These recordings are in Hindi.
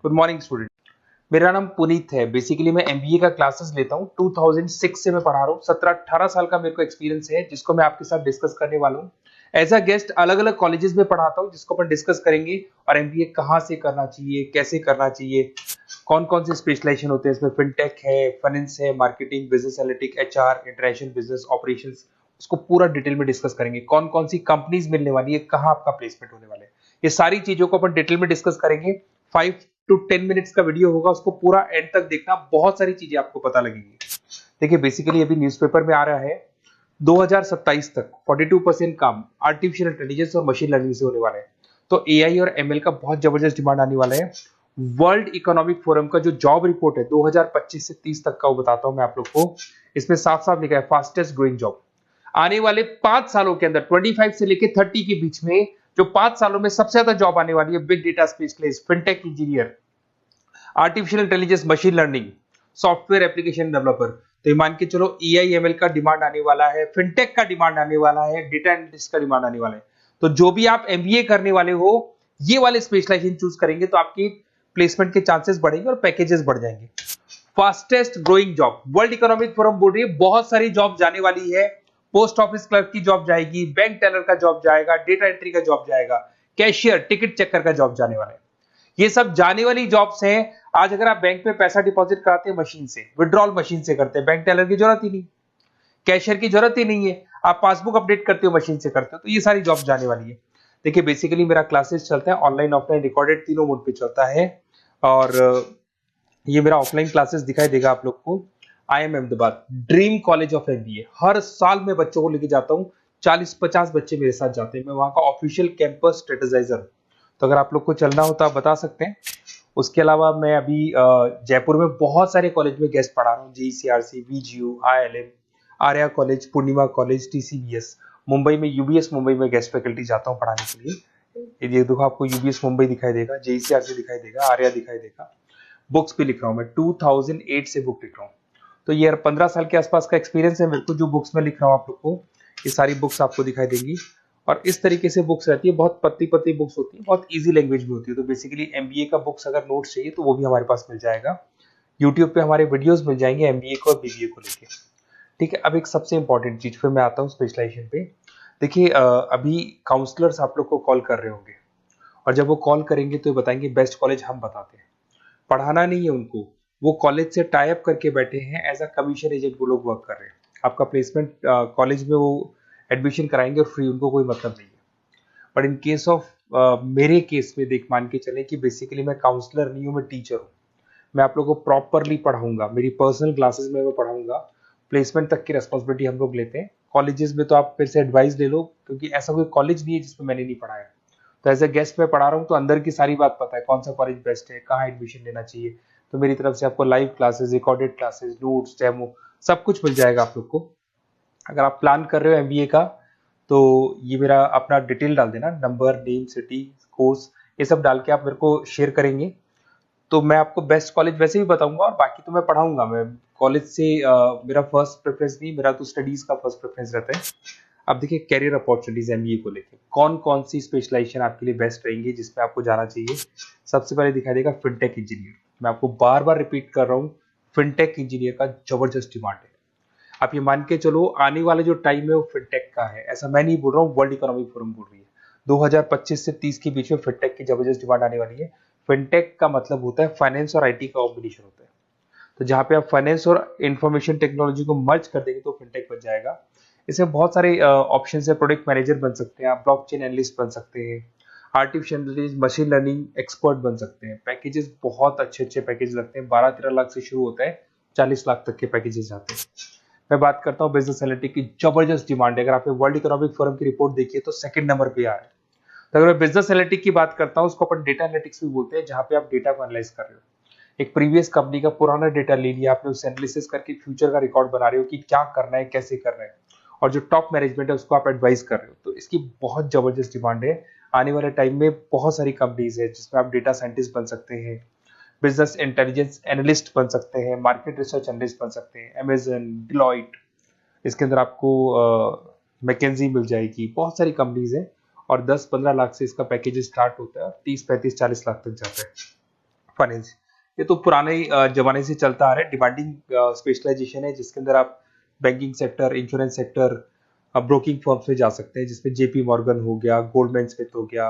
Good morning student. मेरा नाम पुनीत है। बेसिकली मैं एमबीए का क्लासेस लेता हूँ। 2006 से मैं पढ़ा रहा हूँ। 17-18 साल का मेरे को एक्सपीरियंस है, जिसको मैं आपके साथ डिस्कस करने वाला हूँ। एज अ गेस्ट अलग अलग कॉलेजेस में पढ़ाता हूँ, जिसको अपन डिस्कस करेंगे। और एमबीए कहाँ से करना चाहिए, कैसे करना चाहिए, कौन कौन से स्पेशलाइजेशन होते हैं इसमें। फिनटेक है, फाइनेंस है, marketing, business analytic, HR, international business operations, उसको पूरा डिटेल में डिस्कस करेंगे। कौन कौन सी कंपनीज मिलने वाली है, कहाँ आपका प्लेसमेंट होने वाला है, ये सारी चीजों को अपन डिटेल में डिस्कस करेंगे। 5 to 10 मिनट्स का वीडियो होगा, उसको पूरा एंड तक देखना, बहुत सारी चीजें आपको पता लगेंगी। देखिए बेसिकली अभी न्यूज़पेपर में आ रहा है 2027 तक 42% काम आर्टिफिशियल इंटेलिजेंस और मशीन लर्निंग से होने वाला है। तो एआई और एमएल का बहुत जबरदस्त डिमांड आने वाला है। वर्ल्ड इकोनॉमिक फोरम का जो जॉब रिपोर्ट है 2025 से 30 तक का, वो बताता हूं मैं आप लोग को। इसमें साफ साफ लिखा है फास्टेस्ट ग्रोइंग जॉब। आने वाले 5 सालों के अंदर 25 से लेकर 30 के बीच में जो 5 सालों में सबसे ज्यादा जॉब आने वाली है, big data specialist, fintech engineer, artificial intelligence, machine learning, software application developer. तो ये मान के चलो एआईएमएल का डिमांड आने वाला है, फिनटेक का डिमांड आने वाला है, डेटा एनालिटिक्स का डिमांड आने वाला है। तो जो भी आप एमबीए करने वाले हो, ये वाले स्पेशलाइजेशन चूज करेंगे तो आपकी प्लेसमेंट के चांसेस बढ़ेंगे और पैकेजेस बढ़ जाएंगे। Fastest growing job, world economic forum बोल रही है बहुत सारी जॉब जाने वाली है। पोस्ट ऑफिस क्लर्क की जॉब जाएगी, बैंक टेलर का जॉब जाएगा, डेटा एंट्री का जॉब जाएगा, कैशियर, टिकट चेकर का जॉब जाने वाला है। ये सब जाने वाली जॉब्स हैं। आज अगर आप बैंक में पैसा डिपॉजिट कराते हैं मशीन से, विड्रॉल मशीन से करते हैं, बैंक टेलर की जरूरत ही नहीं, कैशियर की जरूरत ही नहीं है, आप पासबुक अपडेट करते हो मशीन से करते हो, तो ये सारी जॉब जाने वाली है। देखिए बेसिकली मेरा क्लासेस चलता है ऑनलाइन ऑफलाइन रिकॉर्डेड, तीनों मोड पे चलता है। और ये मेरा ऑफलाइन क्लासेस दिखाई देगा आप लोग को। IIM Ahmedabad, dream college of MBA. हर साल मैं बच्चों को लेके जाता हूँ, 40-50 बच्चे मेरे साथ जाते हैं। मैं वहाँ का ऑफिशियल कैंपस स्ट्रेटेजाइजर हूँ। तो अगर आप लोग को चलना हो तो आप बता सकते हैं। उसके अलावा मैं अभी जयपुर में बहुत सारे कॉलेज में गेस्ट पढ़ा रहा हूँ। जीसीआरसी, वीजीयू, IIM, आर्या कॉलेज, पूर्णिमा कॉलेज, TCBS। मुंबई में यूबीएस मुंबई में गेस्ट फैकल्टी जाता हूँ पढ़ाने के लिए। ये देखो आपको यूबीएस मुंबई दिखाई देगा, JCRC दिखाई देगा, आर्या दिखाई देगा। बुक्स भी लिख रहा हूँ मैं, 2008 से बुक लिख रहा हूँ। तो ये 15 साल के आसपास का एक्सपीरियंस है मेरे को। जो बुक्स में लिख रहा हूँ आप लोग को, ये सारी बुक्स आपको दिखाई देंगी। और इस तरीके से बुक्स रहती है, बहुत पतली पतली बुक्स होती है, बहुत इजी लैंग्वेज में होती है। तो बेसिकली एमबीए का बुक्स अगर नोट्स चाहिए तो वो भी हमारे पास मिल जाएगा। यूट्यूब पे हमारे वीडियोस मिल जाएंगे एमबीए को और बीबीए को लेके। ठीक है, अब एक सबसे इंपॉर्टेंट चीज फिर मैं आता हूँ स्पेशलाइजेशन पे। देखिए अभी काउंसलर्स आप लोग को कॉल कर रहे होंगे, और जब वो कॉल करेंगे तो ये बताएंगे बेस्ट कॉलेज हम बताते हैं। पढ़ाना नहीं है उनको, वो कॉलेज से टाई अप करके बैठे हैं, एज अ कमीशन एजेंट वो लोग वर्क कर रहे हैं। आपका प्लेसमेंट कॉलेज में वो एडमिशन कराएंगे और फ्री, उनको कोई मतलब नहीं है। बट इन केस ऑफ मेरे केस में देख मान के चले कि बेसिकली मैं काउंसलर नहीं हूँ, मैं टीचर हूँ। मैं आप लोगों को प्रॉपरली पढ़ाऊंगा, मेरी पर्सनल क्लासेस में मैं पढ़ाऊंगा। प्लेसमेंट तक की रिस्पॉन्सिबिलिटी हम लोग लेते हैं। कॉलेजेस में तो आप फिर से एडवाइस ले लो, क्योंकि ऐसा कोई कॉलेज नहीं है जिसमें मैंने नहीं पढ़ाया। तो एज ए गेस्ट मैं पढ़ा रहा हूँ, तो अंदर की सारी बात पता है, कौन सा कॉलेज बेस्ट है, कहाँ एडमिशन लेना चाहिए। तो मेरी तरफ से आपको live classes, recorded classes, notes, demo, सब कुछ मिल जाएगा आप लोग को। अगर आप प्लान कर रहे हो एमबीए का, तो ये मेरा अपना डिटेल डाल देना, नंबर, नेम, सिटी, कोर्स, ये सब डाल के आप मेरे को शेयर करेंगे। तो मैं आपको बेस्ट कॉलेज वैसे भी बताऊंगा, और बाकी तो मैं पढ़ाऊंगा। मैं कॉलेज से मेरा फर्स्ट प्रेफरेंस नहीं, मेरा तो स्टडीज का फर्स्ट प्रेफरेंस रहता है। अब देखिए कैरियर अपॉर्चुनिटीज एमबीए को लेके कौन कौन सी स्पेशलाइजेशन आपके लिए बेस्ट रहेंगी, जिसमें आपको जाना चाहिए। सबसे पहले दिखाई देगा फिनटेक इंजीनियर। मैं आपको बार बार रिपीट कर रहा हूँ, फिनटेक इंजीनियर का जबरदस्त डिमांड है। आप ये मान के चलो आने वाला जो टाइम है वो फिनटेक का है। ऐसा मैं नहीं बोल रहा हूँ, वर्ल्ड इकोनॉमिक फोरम बोल रही है। 2025 से 30 के बीच में फिनटेक की जबरदस्त डिमांड आने वाली है। फिनटेक का मतलब होता है फाइनेंस और आईटी का कॉम्बिनेशन होता है। तो जहां पे आप फाइनेंस और इंफॉर्मेशन टेक्नोलॉजी को मर्ज कर देंगे तो फिनटेक बन जाएगा। इसमें बहुत सारे ऑप्शन है। प्रोडक्ट मैनेजर बन सकते हैं आप, ब्लॉकचेन एनालिस्ट बन सकते हैं, artificial intelligence, machine learning expert बन सकते हैं। पैकेजेस बहुत अच्छे अच्छे पैकेज लगते हैं, 12-13 लाख से शुरू होता है, 40 लाख तक के पैकेजेस जाते हैं। मैं बात करता हूँ बिजनेस एनालिटिक्स की, जबरदस्त डिमांड है। अगर आपने वर्ल्ड इकोनॉमिक फोरम की रिपोर्ट देखी है तो सेकंड नंबर पे आ रहा है। तो अगर मैं बिजनेस एनालिटिक्स की बात करता हूँ, उसको अपन डेटा एनालिटिक्स भी बोलते हैं, जहां पे आप डेटा को एनालाइज कर रहे हो। एक प्रीवियस कंपनी का पुराना डेटा ले लिया आपने, उसे एनालिसिस करके फ्यूचर का रिकॉर्ड बना रहे हो कि क्या करना है, कैसे करना है, और जो टॉप मैनेजमेंट है उसको आप एडवाइस कर रहे हो। तो इसकी बहुत जबरदस्त डिमांड है। आने वाले टाइम में बहुत सारी कंपनीज है जिसमें आप डेटा साइंटिस्ट बन सकते हैं, बिजनेस इंटेलिजेंस एनालिस्ट बन सकते हैं, मार्केट रिसर्च एनालिस्ट बन सकते हैं, अमेजन, डिलॉइट, इसके अंदर आपको मैकेंजी मिल जाएगी। बहुत सारी कंपनीज है, और 10-15 लाख से इसका पैकेज स्टार्ट होता है और 30-35-40 लाख तक जाता है। फाइनेंस, ये तो पुराने जमाने से चलता आ रहा है। डिमांडिंग स्पेशलाइजेशन है जिसके अंदर आप banking sector, insurance sector, broking firms में जा सकते हैं, जिसमें जेपी मॉर्गन हो गया, गोल्डमैन स्मिथ हो गया,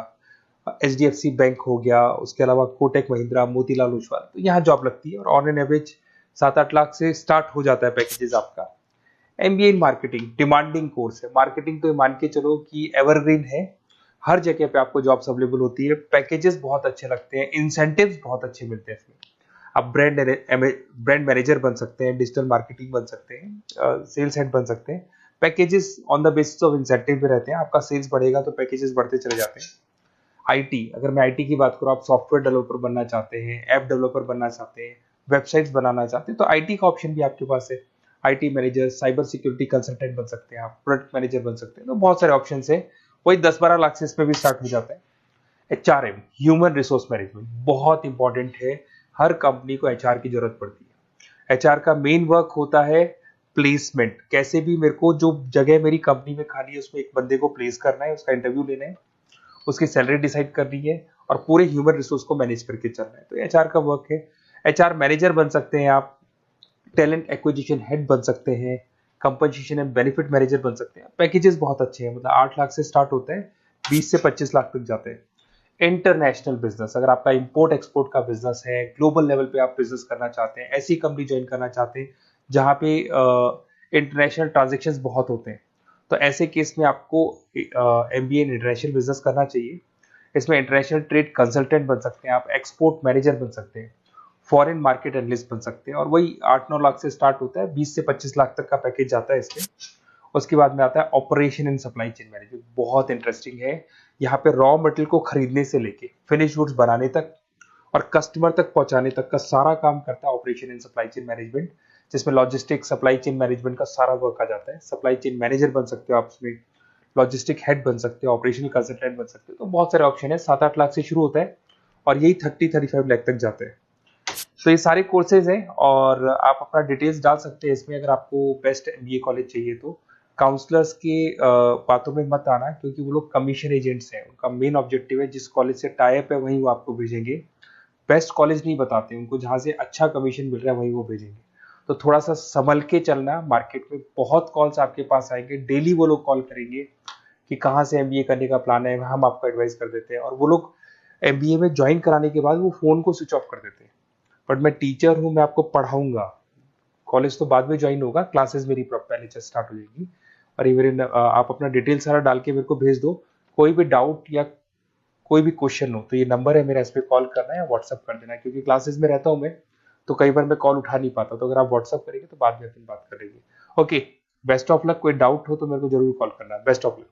एचडीएफसी बैंक हो गया, उसके अलावा कोटक महिंद्रा, मोतीलाल ओसवाल, तो यहाँ जॉब लगती है और ऑन एन एवरेज 7-8 लाख से स्टार्ट हो जाता है पैकेजेस आपका। MBA in marketing demanding course है। मार्केटिंग तो ये मान के चलो कि एवरग्रीन है, हर जगह पे आपको जॉब्स अवेलेबल होती है, पैकेजेस बहुत अच्छे लगते हैं, इंसेंटिव्स बहुत अच्छे मिलते हैं इसमें। आप ब्रांड मैनेजर बन सकते हैं, डिजिटल मार्केटिंग बन सकते हैं, सेल्स हेड बन सकते हैं। Packages on the basis of incentive पे रहते हैं, आपका सेल्स बढ़ेगा तो पैकेजेस बढ़ते चले जाते हैं। आईटी, अगर मैं आईटी की बात करूँ, आप सॉफ्टवेयर डेवलपर बनना चाहते हैं, ऐप डेवलपर बनना चाहते हैं, वेबसाइट्स बनाना चाहते हैं, तो आईटी का ऑप्शन भी आपके पास है। IT manager, cyber security consultant बन सकते हैं आप, प्रोडक्ट मैनेजर बन सकते हैं, तो बहुत सारे ऑप्शन है। वही 10-12 लाख से इसमें भी स्टार्ट हो जाता है। एचआरएम, ह्यूमन रिसोर्स मैनेजमेंट, बहुत इंपॉर्टेंट है। हर कंपनी को एचआर की जरूरत पड़ती है। एचआर का मेन वर्क होता है प्लेसमेंट, कैसे भी मेरे को जो जगह मेरी कंपनी में खाली है उसमें एक बंदे को प्लेस करना है, उसका इंटरव्यू लेना है, उसकी सैलरी डिसाइड करनी है और पूरे ह्यूमन रिसोर्स को मैनेज करके चलना है, तो एचआर का वर्क है। एचआर मैनेजर बन सकते हैं आप, टैलेंट एक्विजिशन हेड बन सकते हैं, कंपनसेशन एंड बेनिफिट मैनेजर बन सकते हैं। पैकेजेस बहुत अच्छे हैं, मतलब 8 लाख से स्टार्ट होते हैं, 20 से 25 लाख तक जाते हैं। इंटरनेशनल बिजनेस, अगर आपका इंपोर्ट एक्सपोर्ट का बिजनेस है, ग्लोबल लेवल पे आप बिजनेस करना चाहते हैं, ऐसी कंपनी ज्वाइन करना चाहते हैं जहां पे इंटरनेशनल ट्रांजेक्शन बहुत होते हैं, तो ऐसे केस में आपको एमबीए इन इंटरनेशनल बिजनेस करना चाहिए। इसमें इंटरनेशनल ट्रेड कंसल्टेंट बन सकते हैं आप, एक्सपोर्ट मैनेजर बन सकते हैं, फॉरेन मार्केट एनालिस्ट बन सकते हैं, और वही 8-9 लाख से स्टार्ट होता है, 20 से 25 लाख तक का पैकेज जाता है इसमें। उसके बाद में आता है operation and supply chain management, बहुत इंटरेस्टिंग है। यहाँ पे रॉ मटेरियल को खरीदने से लेके फिनिश गुड्स बनाने तक और कस्टमर तक पहुंचाने तक का सारा काम करता है operation and supply chain management, जिसमें लॉजिस्टिक सप्लाई चेन मैनेजमेंट का सारा वर्क आ जाता है। सप्लाई चेन मैनेजर बन सकते हो आप उसमें, लॉजिस्टिक हेड बन सकते हो, ऑपरेशनल कंसल्टेंट बन सकते हो, तो बहुत सारे ऑप्शन है। 7-8 लाख से शुरू होता है और यही 30-35 लाख तक जाते हैं। तो ये सारे कोर्सेज हैं और आप अपना डिटेल्स डाल सकते हैं इसमें। अगर आपको बेस्ट एमबीए कॉलेज चाहिए तो काउंसलर्स के बातों में मत आना, क्योंकि वो लोग कमीशन एजेंट्स हैं। उनका मेन ऑब्जेक्टिव है जिस कॉलेज से टाई अप है वहीं वो आपको भेजेंगे, बेस्ट कॉलेज नहीं बताते उनको, जहां से अच्छा कमीशन मिल रहा है वहीं वो भेजेंगे। तो थोड़ा सा संभल के चलना, मार्केट में बहुत कॉल्स आपके पास आएंगे, डेली वो लोग कॉल करेंगे कि कहाँ से एमबीए करने का प्लान है, हम आपको एडवाइस कर देते हैं, और वो लोग एमबीए में ज्वाइन कराने के बाद वो फोन को स्विच ऑफ कर देते हैं। बट मैं टीचर हूँ, मैं आपको पढ़ाऊंगा, कॉलेज तो बाद में ज्वाइन होगा, क्लासेस मेरी पहले से स्टार्ट हो जाएगी। और ये मेरे आप अपना डिटेल सारा डाल के मेरे को भेज दो। कोई भी डाउट या कोई भी क्वेश्चन हो तो ये नंबर है मेरा, इस पे कॉल करना है या व्हाट्सअप कर देना है, क्योंकि क्लासेस में रहता हूँ मैं, तो कई बार मैं कॉल उठा नहीं पाता, तो अगर आप व्हाट्सअप करेंगे तो बाद में अपन बात कर लेंगे। Okay, best of luck. कोई डाउट हो तो मेरे को जरूर कॉल करना। Best of luck.